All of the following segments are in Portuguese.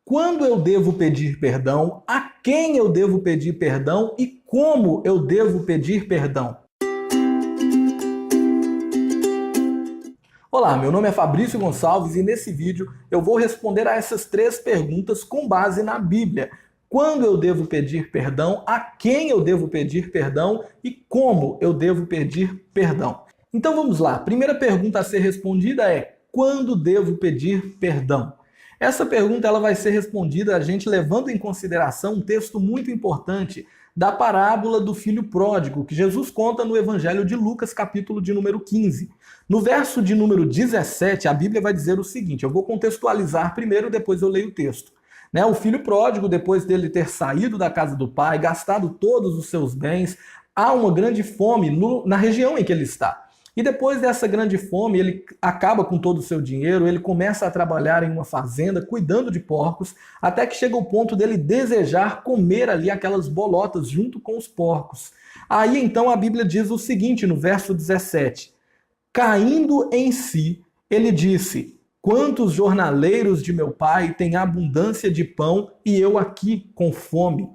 Quando eu devo pedir perdão? A quem eu devo pedir perdão? E como eu devo pedir perdão? Olá, meu nome é Fabrício Gonçalves e nesse vídeo eu vou responder a essas 3 perguntas com base na Bíblia. Quando eu devo pedir perdão? A quem eu devo pedir perdão? E como eu devo pedir perdão? Então vamos lá. A primeira pergunta a ser respondida é: quando devo pedir perdão? Essa pergunta ela vai ser respondida a gente levando em consideração um texto muito importante da parábola do filho pródigo, que Jesus conta no Evangelho de Lucas, capítulo de número 15. No verso de número 17, a Bíblia vai dizer o seguinte, eu vou contextualizar primeiro, depois eu leio o texto. O filho pródigo, depois dele ter saído da casa do pai, gastado todos os seus bens, há uma grande fome na região em que ele está. E depois dessa grande fome, ele acaba com todo o seu dinheiro, ele começa a trabalhar em uma fazenda, cuidando de porcos, até que chega o ponto dele desejar comer ali aquelas bolotas junto com os porcos. Aí então a Bíblia diz o seguinte, no verso 17, caindo em si, ele disse, quantos jornaleiros de meu pai têm abundância de pão e eu aqui com fome?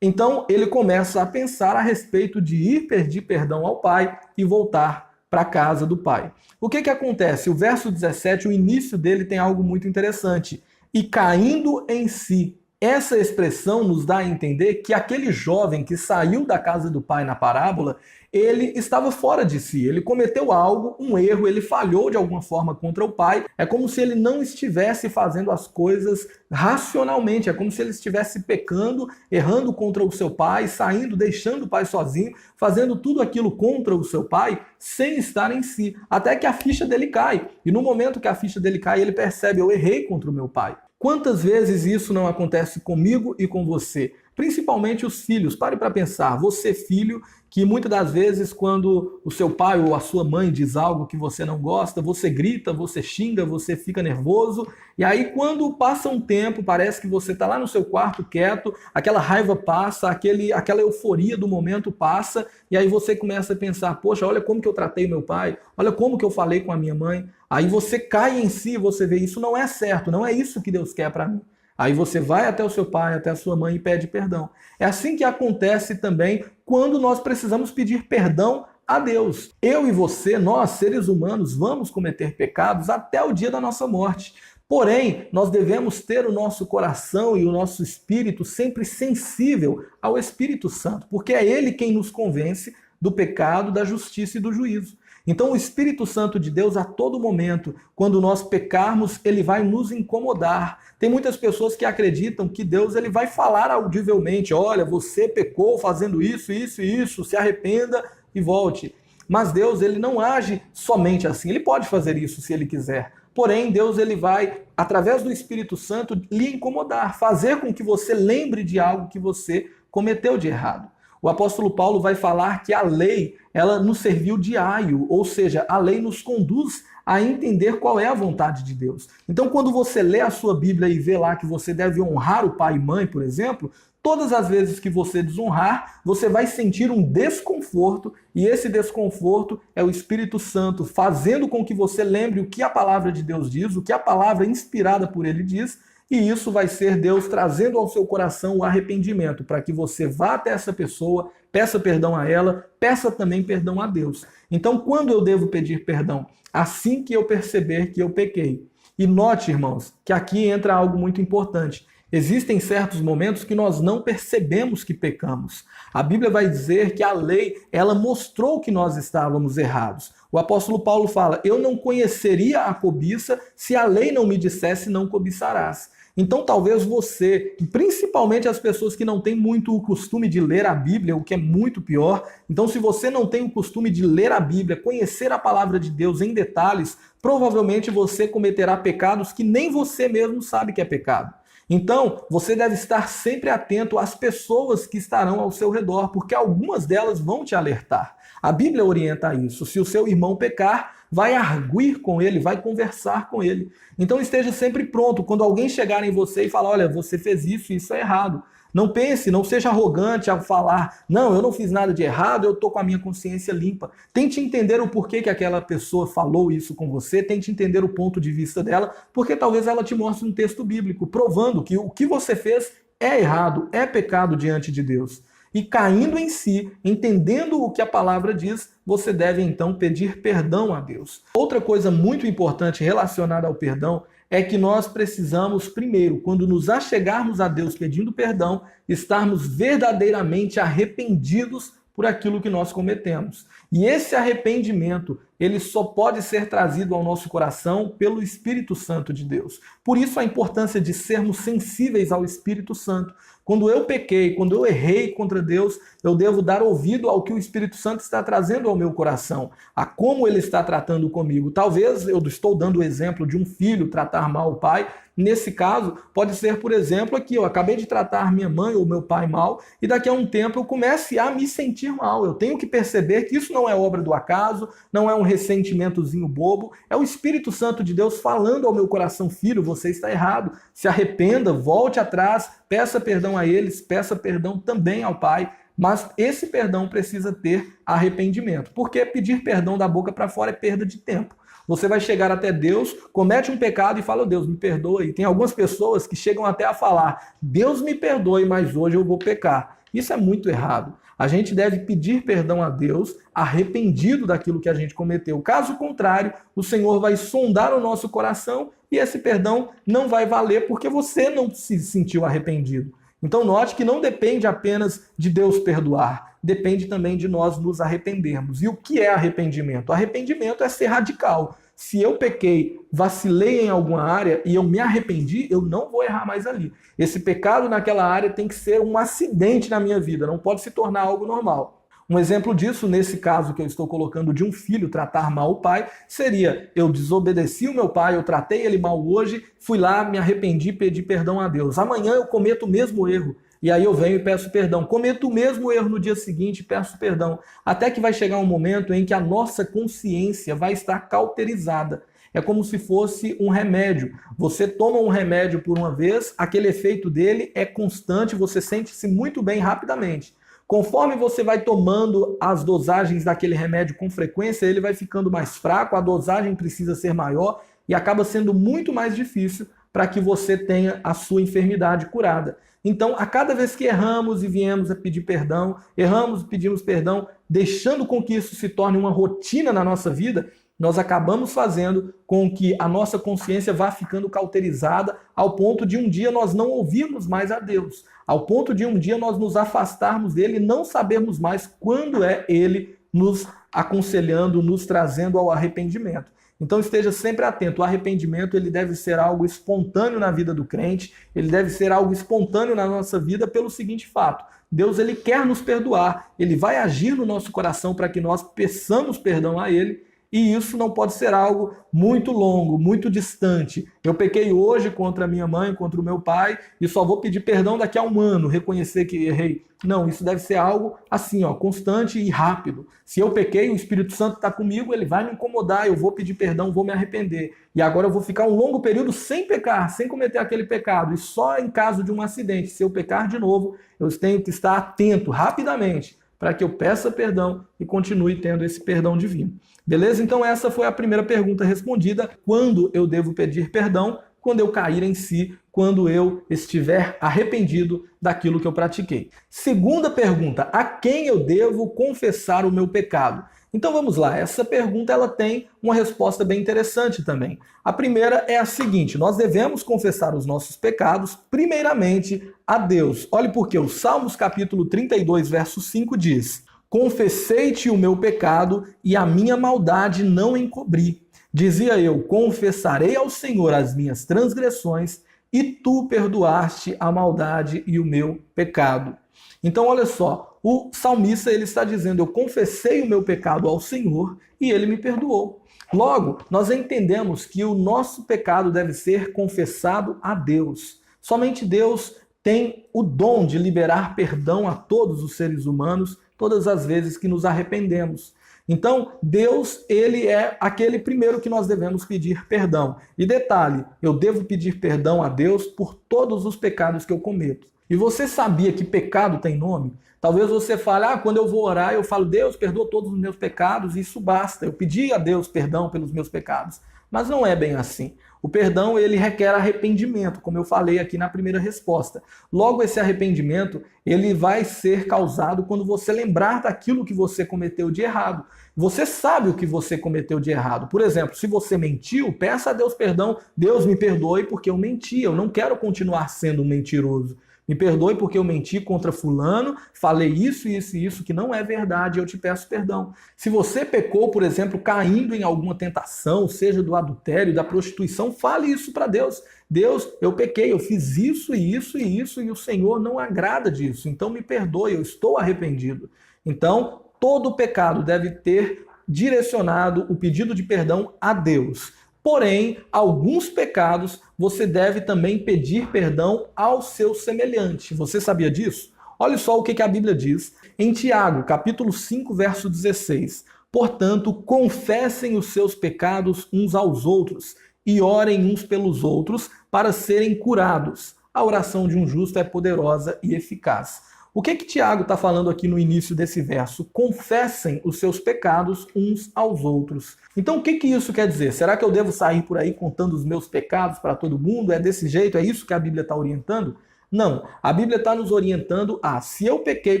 Então ele começa a pensar a respeito de ir pedir perdão ao pai e voltar para a casa do pai. O que acontece? O verso 17, o início dele tem algo muito interessante. E caindo em si. Essa expressão nos dá a entender que aquele jovem que saiu da casa do pai na parábola, ele estava fora de si, ele cometeu algo, um erro, ele falhou de alguma forma contra o pai. É como se ele não estivesse fazendo as coisas racionalmente, é como se ele estivesse pecando, errando contra o seu pai, saindo, deixando o pai sozinho, fazendo tudo aquilo contra o seu pai, sem estar em si, até que a ficha dele cai. E no momento que a ficha dele cai, ele percebe, eu errei contra o meu pai. Quantas vezes isso não acontece comigo e com você? Principalmente os filhos. Pare para pensar. Você, filho, que muitas das vezes quando o seu pai ou a sua mãe diz algo que você não gosta, você grita, você xinga, você fica nervoso. E aí quando passa um tempo, parece que você está lá no seu quarto quieto, aquela raiva passa, aquela euforia do momento passa, e aí você começa a pensar, poxa, olha como que eu tratei meu pai, olha como que eu falei com a minha mãe. Aí você cai em si, você vê, isso não é certo, não é isso que Deus quer para mim. Aí você vai até o seu pai, até a sua mãe e pede perdão. É assim que acontece também quando nós precisamos pedir perdão a Deus. Eu e você, nós, seres humanos, vamos cometer pecados até o dia da nossa morte. Porém, nós devemos ter o nosso coração e o nosso espírito sempre sensível ao Espírito Santo, porque é Ele quem nos convence do pecado, da justiça e do juízo. Então o Espírito Santo de Deus, a todo momento, quando nós pecarmos, ele vai nos incomodar. Tem muitas pessoas que acreditam que Deus ele vai falar audivelmente, olha, você pecou fazendo isso, isso e isso, se arrependa e volte. Mas Deus ele não age somente assim, ele pode fazer isso se ele quiser. Porém, Deus ele vai, através do Espírito Santo, lhe incomodar, fazer com que você lembre de algo que você cometeu de errado. O apóstolo Paulo vai falar que a lei, ela nos serviu de aio, ou seja, a lei nos conduz a entender qual é a vontade de Deus. Então, quando você lê a sua Bíblia e vê lá que você deve honrar o pai e mãe, por exemplo, todas as vezes que você desonrar, você vai sentir um desconforto, e esse desconforto é o Espírito Santo fazendo com que você lembre o que a palavra de Deus diz, o que a palavra inspirada por ele diz, e isso vai ser Deus trazendo ao seu coração o arrependimento, para que você vá até essa pessoa, peça perdão a ela, peça também perdão a Deus. Então, quando eu devo pedir perdão? Assim que eu perceber que eu pequei. E note, irmãos, que aqui entra algo muito importante. Existem certos momentos que nós não percebemos que pecamos. A Bíblia vai dizer que a lei, ela mostrou que nós estávamos errados. O apóstolo Paulo fala, eu não conheceria a cobiça se a lei não me dissesse não cobiçarás. Então talvez você, principalmente as pessoas que não têm muito o costume de ler a Bíblia, o que é muito pior, então se você não tem o costume de ler a Bíblia, conhecer a palavra de Deus em detalhes, provavelmente você cometerá pecados que nem você mesmo sabe que é pecado. Então, você deve estar sempre atento às pessoas que estarão ao seu redor, porque algumas delas vão te alertar. A Bíblia orienta isso. Se o seu irmão pecar, vai arguir com ele, vai conversar com ele. Então esteja sempre pronto. Quando alguém chegar em você e falar, olha, você fez isso, isso é errado. Não pense, não seja arrogante ao falar, não, eu não fiz nada de errado, eu estou com a minha consciência limpa. Tente entender o porquê que aquela pessoa falou isso com você, tente entender o ponto de vista dela, porque talvez ela te mostre um texto bíblico provando que o que você fez é errado, é pecado diante de Deus. E caindo em si, entendendo o que a palavra diz, você deve então pedir perdão a Deus. Outra coisa muito importante relacionada ao perdão é que nós precisamos, primeiro, quando nos achegarmos a Deus pedindo perdão, estarmos verdadeiramente arrependidos por aquilo que nós cometemos. E esse arrependimento, ele só pode ser trazido ao nosso coração pelo Espírito Santo de Deus. Por isso a importância de sermos sensíveis ao Espírito Santo. Quando eu pequei, quando eu errei contra Deus, eu devo dar ouvido ao que o Espírito Santo está trazendo ao meu coração, a como ele está tratando comigo. Talvez eu estou dando o exemplo de um filho tratar mal o pai. Nesse caso, pode ser, por exemplo, aqui, eu acabei de tratar minha mãe ou meu pai mal e daqui a um tempo eu comece a me sentir mal. Eu tenho que perceber que isso não é obra do acaso, não é um ressentimentozinho bobo, é o Espírito Santo de Deus falando ao meu coração: filho, você está errado, se arrependa, volte atrás, peça perdão a eles, peça perdão também ao pai. Mas esse perdão precisa ter arrependimento, porque pedir perdão da boca para fora é perda de tempo. Você vai chegar até Deus, comete um pecado e fala: oh, Deus, me perdoe. Tem algumas pessoas que chegam até a falar: Deus me perdoe, mas hoje eu vou pecar. Isso é muito errado. A gente deve pedir perdão a Deus, arrependido daquilo que a gente cometeu. Caso contrário, o Senhor vai sondar o nosso coração e esse perdão não vai valer porque você não se sentiu arrependido. Então note que não depende apenas de Deus perdoar, depende também de nós nos arrependermos. E o que é arrependimento? Arrependimento é ser radical. Se eu pequei, vacilei em alguma área e eu me arrependi, eu não vou errar mais ali. Esse pecado naquela área tem que ser um acidente na minha vida, não pode se tornar algo normal. Um exemplo disso, nesse caso que eu estou colocando de um filho tratar mal o pai, seria: eu desobedeci o meu pai, eu tratei ele mal hoje, fui lá, me arrependi, pedi perdão a Deus. Amanhã eu cometo o mesmo erro. E aí eu venho e peço perdão. Cometo o mesmo erro no dia seguinte e peço perdão. Até que vai chegar um momento em que a nossa consciência vai estar cauterizada. É como se fosse um remédio. Você toma um remédio por uma vez, aquele efeito dele é constante, você sente-se muito bem rapidamente. Conforme você vai tomando as dosagens daquele remédio com frequência, ele vai ficando mais fraco, a dosagem precisa ser maior e acaba sendo muito mais difícil para que você tenha a sua enfermidade curada. Então, a cada vez que erramos e viemos a pedir perdão, erramos e pedimos perdão, deixando com que isso se torne uma rotina na nossa vida, nós acabamos fazendo com que a nossa consciência vá ficando cauterizada ao ponto de um dia nós não ouvirmos mais a Deus, ao ponto de um dia nós nos afastarmos dele e não sabermos mais quando é ele nos aconselhando, nos trazendo ao arrependimento. Então esteja sempre atento, o arrependimento ele deve ser algo espontâneo na vida do crente, ele deve ser algo espontâneo na nossa vida pelo seguinte fato: Deus ele quer nos perdoar, ele vai agir no nosso coração para que nós peçamos perdão a ele, e isso não pode ser algo muito longo, muito distante. Eu pequei hoje contra minha mãe, contra o meu pai, e só vou pedir perdão daqui a um ano, reconhecer que errei. Não, isso deve ser algo assim, constante e rápido. Se eu pequei, o Espírito Santo está comigo, ele vai me incomodar, eu vou pedir perdão, vou me arrepender. E agora eu vou ficar um longo período sem pecar, sem cometer aquele pecado. E só em caso de um acidente, se eu pecar de novo, eu tenho que estar atento rapidamente para que eu peça perdão e continue tendo esse perdão divino. Beleza? Então essa foi a primeira pergunta respondida. Quando eu devo pedir perdão? Quando eu cair em si, quando eu estiver arrependido daquilo que eu pratiquei. Segunda pergunta: a quem eu devo confessar o meu pecado? Então vamos lá, essa pergunta ela tem uma resposta bem interessante também. A primeira é a seguinte: nós devemos confessar os nossos pecados primeiramente a Deus. Olhe porque o Salmos capítulo 32, verso 5 diz: confessei-te o meu pecado e a minha maldade não encobri. Dizia eu: confessarei ao Senhor as minhas transgressões e tu perdoaste a maldade e o meu pecado. Então olha só, o salmista ele está dizendo: eu confessei o meu pecado ao Senhor e ele me perdoou. Logo, nós entendemos que o nosso pecado deve ser confessado a Deus. Somente Deus tem o dom de liberar perdão a todos os seres humanos todas as vezes que nos arrependemos. Então, Deus, ele é aquele primeiro que nós devemos pedir perdão. E detalhe, eu devo pedir perdão a Deus por todos os pecados que eu cometo. E você sabia que pecado tem nome? Talvez você fale, quando eu vou orar, eu falo, Deus, perdoa todos os meus pecados, e isso basta. Eu pedi a Deus perdão pelos meus pecados. Mas não é bem assim. O perdão, ele requer arrependimento, como eu falei aqui na primeira resposta. Logo, esse arrependimento, ele vai ser causado quando você lembrar daquilo que você cometeu de errado. Você sabe o que você cometeu de errado. Por exemplo, se você mentiu, peça a Deus perdão. Deus, me perdoe porque eu menti. Eu não quero continuar sendo um mentiroso. Me perdoe porque eu menti contra fulano, falei isso, isso e isso que não é verdade, eu te peço perdão. Se você pecou, por exemplo, caindo em alguma tentação, seja do adultério, da prostituição, fale isso para Deus. Deus, eu pequei, eu fiz isso e isso e isso e o Senhor não agrada disso, então me perdoe, eu estou arrependido. Então, todo pecado deve ter direcionado o pedido de perdão a Deus. Porém, alguns pecados você deve também pedir perdão ao seu semelhante. Você sabia disso? Olha só o que a Bíblia diz em Tiago, capítulo 5, verso 16. Portanto, confessem os seus pecados uns aos outros e orem uns pelos outros para serem curados. A oração de um justo é poderosa e eficaz. O que Tiago está falando aqui no início desse verso? Confessem os seus pecados uns aos outros. Então o que isso quer dizer? Será que eu devo sair por aí contando os meus pecados para todo mundo? É desse jeito? É isso que a Bíblia está orientando? Não, a Bíblia está nos orientando se eu pequei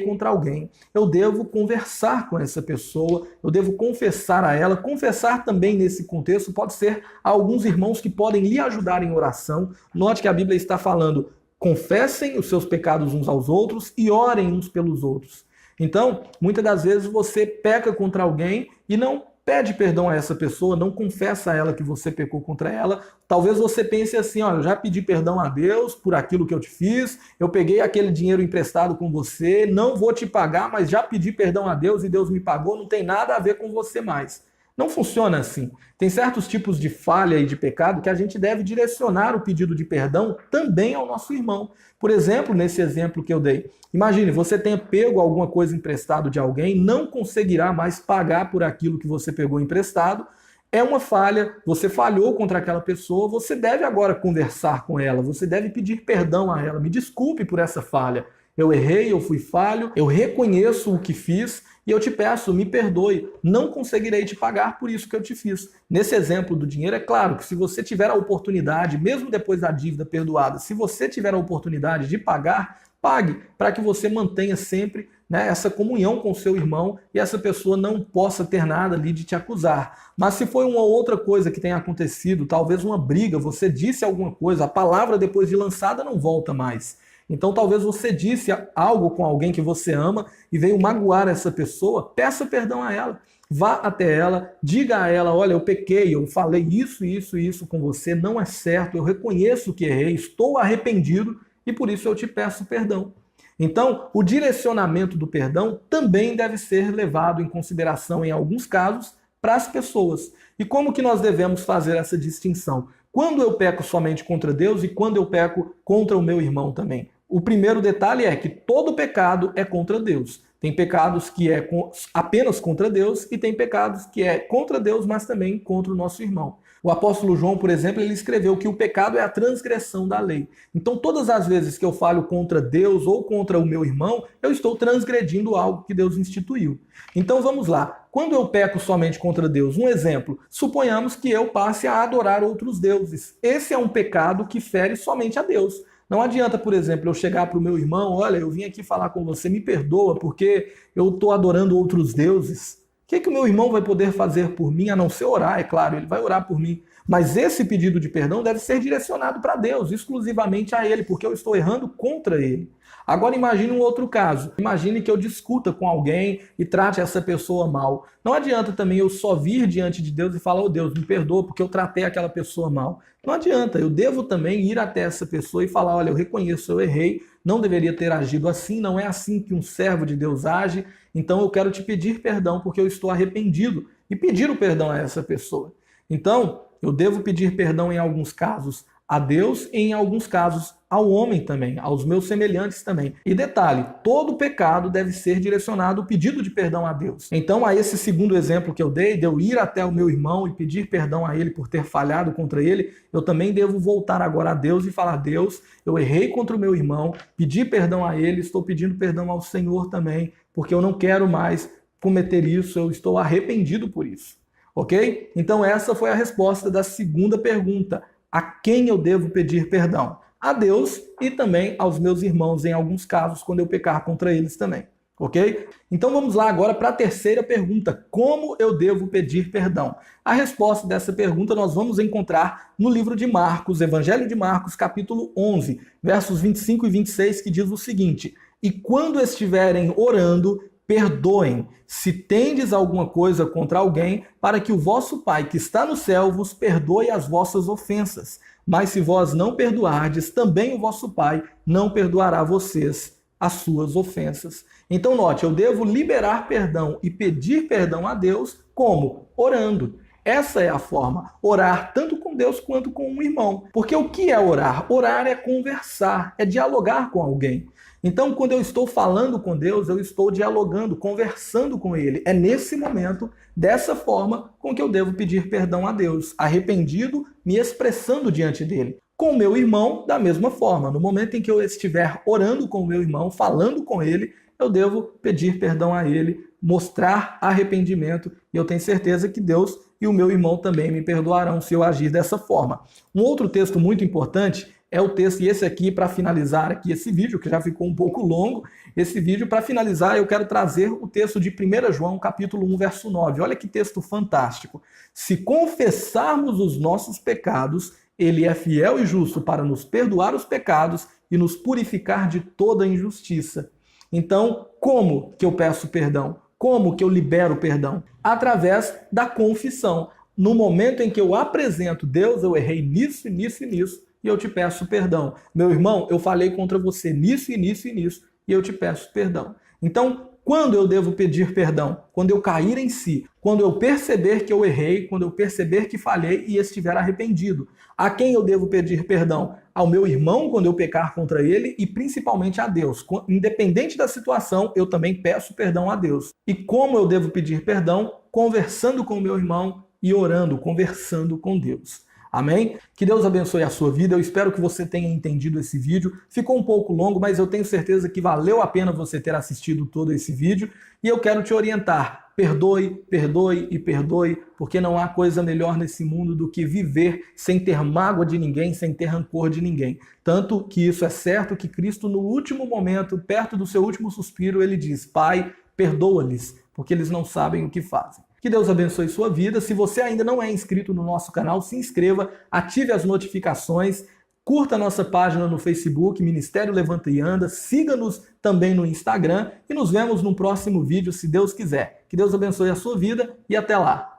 contra alguém, eu devo conversar com essa pessoa, eu devo confessar a ela. Confessar também nesse contexto pode ser a alguns irmãos que podem lhe ajudar em oração. Note que a Bíblia está falando: confessem os seus pecados uns aos outros e orem uns pelos outros. Então, muitas das vezes você peca contra alguém e não pede perdão a essa pessoa, não confessa a ela que você pecou contra ela. Talvez você pense assim, eu já pedi perdão a Deus por aquilo que eu te fiz, eu peguei aquele dinheiro emprestado com você, não vou te pagar, mas já pedi perdão a Deus e Deus me pagou, não tem nada a ver com você mais. Não funciona assim. Tem certos tipos de falha e de pecado que a gente deve direcionar o pedido de perdão também ao nosso irmão. Por exemplo, nesse exemplo que eu dei, imagine, você tenha pego alguma coisa emprestado de alguém, não conseguirá mais pagar por aquilo que você pegou emprestado. É uma falha, você falhou contra aquela pessoa, você deve agora conversar com ela, você deve pedir perdão a ela. Me desculpe por essa falha. Eu errei, eu fui falho, eu reconheço o que fiz e eu te peço, me perdoe, não conseguirei te pagar por isso que eu te fiz. Nesse exemplo do dinheiro, é claro que se você tiver a oportunidade, mesmo depois da dívida perdoada, se você tiver a oportunidade de pagar, pague, para que você mantenha sempre, essa comunhão com o seu irmão e essa pessoa não possa ter nada ali de te acusar. Mas se foi uma outra coisa que tenha acontecido, talvez uma briga, você disse alguma coisa, a palavra depois de lançada não volta mais. Então talvez você disse algo com alguém que você ama e veio magoar essa pessoa, peça perdão a ela. Vá até ela, diga a ela, olha, eu pequei, eu falei isso, isso e isso com você, não é certo, eu reconheço que errei, estou arrependido e por isso eu te peço perdão. Então, o direcionamento do perdão também deve ser levado em consideração em alguns casos para as pessoas. E como que nós devemos fazer essa distinção? Quando eu peco somente contra Deus e quando eu peco contra o meu irmão também? O primeiro detalhe é que todo pecado é contra Deus. Tem pecados que é apenas contra Deus e tem pecados que é contra Deus, mas também contra o nosso irmão. O apóstolo João, por exemplo, ele escreveu que o pecado é a transgressão da lei. Então, todas as vezes que eu falho contra Deus ou contra o meu irmão, eu estou transgredindo algo que Deus instituiu. Então, vamos lá. Quando eu peco somente contra Deus, um exemplo, suponhamos que eu passe a adorar outros deuses. Esse é um pecado que fere somente a Deus. Não adianta, por exemplo, eu chegar para o meu irmão, olha, eu vim aqui falar com você, me perdoa porque eu estou adorando outros deuses. O que o meu irmão vai poder fazer por mim, a não ser orar, é claro, ele vai orar por mim. Mas esse pedido de perdão deve ser direcionado para Deus, exclusivamente a Ele, porque eu estou errando contra Ele. Agora imagine um outro caso. Imagine que eu discuta com alguém e trate essa pessoa mal. Não adianta também eu só vir diante de Deus e falar, oh Deus, me perdoa porque eu tratei aquela pessoa mal. Não adianta, eu devo também ir até essa pessoa e falar, olha, eu reconheço, eu errei, não deveria ter agido assim, não é assim que um servo de Deus age, então eu quero te pedir perdão porque eu estou arrependido e pedir o perdão a essa pessoa. Então, eu devo pedir perdão em alguns casos a Deus e, em alguns casos, ao homem também, aos meus semelhantes também. E detalhe, todo pecado deve ser direcionado ao pedido de perdão a Deus. Então, a esse segundo exemplo que eu dei, de eu ir até o meu irmão e pedir perdão a ele por ter falhado contra ele, eu também devo voltar agora a Deus e falar: Deus, eu errei contra o meu irmão, pedi perdão a ele, estou pedindo perdão ao Senhor também, porque eu não quero mais cometer isso, eu estou arrependido por isso. Ok? Então essa foi a resposta da segunda pergunta. A quem eu devo pedir perdão? A Deus e também aos meus irmãos, em alguns casos, quando eu pecar contra eles também. Ok? Então vamos lá agora para a terceira pergunta. Como eu devo pedir perdão? A resposta dessa pergunta nós vamos encontrar no livro de Marcos, Evangelho de Marcos, capítulo 11, versos 25 e 26, que diz o seguinte: E quando estiverem orando, perdoem, se tendes alguma coisa contra alguém, para que o vosso Pai que está no céu vos perdoe as vossas ofensas. Mas se vós não perdoardes, também o vosso Pai não perdoará vocês as suas ofensas. Então note, eu devo liberar perdão e pedir perdão a Deus como? Orando. Essa é a forma, orar tanto com Deus quanto com um irmão. Porque o que é orar? Orar é conversar, é dialogar com alguém. Então, quando eu estou falando com Deus, eu estou dialogando, conversando com Ele. É nesse momento, dessa forma, com que eu devo pedir perdão a Deus, arrependido, me expressando diante dele. Com o meu irmão, da mesma forma. No momento em que eu estiver orando com o meu irmão, falando com ele, eu devo pedir perdão a ele, mostrar arrependimento, e eu tenho certeza que Deus e o meu irmão também me perdoarão se eu agir dessa forma. Um outro texto muito importante é o texto, e esse aqui, para finalizar aqui esse vídeo, que já ficou um pouco longo, esse vídeo, para finalizar, eu quero trazer o texto de 1 João, capítulo 1, verso 9. Olha que texto fantástico. Se confessarmos os nossos pecados, ele é fiel e justo para nos perdoar os pecados e nos purificar de toda injustiça. Então, como que eu peço perdão? Como que eu libero perdão? Através da confissão. No momento em que eu apresento: Deus, eu errei nisso, nisso e nisso, e eu te peço perdão. Meu irmão, eu falei contra você nisso e nisso e nisso, e eu te peço perdão. Então, quando eu devo pedir perdão? Quando eu cair em si, quando eu perceber que eu errei, quando eu perceber que falhei e estiver arrependido. A quem eu devo pedir perdão? Ao meu irmão, quando eu pecar contra ele, e principalmente a Deus. Independente da situação, eu também peço perdão a Deus. E como eu devo pedir perdão? Conversando com o meu irmão e orando, conversando com Deus. Amém? Que Deus abençoe a sua vida. Eu espero que você tenha entendido esse vídeo. Ficou um pouco longo, mas eu tenho certeza que valeu a pena você ter assistido todo esse vídeo. E eu quero te orientar. Perdoe, perdoe e perdoe, porque não há coisa melhor nesse mundo do que viver sem ter mágoa de ninguém, sem ter rancor de ninguém. Tanto que isso é certo que Cristo, no último momento, perto do seu último suspiro, ele diz: Pai, perdoa-lhes, porque eles não sabem o que fazem. Que Deus abençoe sua vida. Se você ainda não é inscrito no nosso canal, se inscreva, ative as notificações, curta a nossa página no Facebook, Ministério Levanta e Anda, siga-nos também no Instagram e nos vemos no próximo vídeo, se Deus quiser. Que Deus abençoe a sua vida e até lá.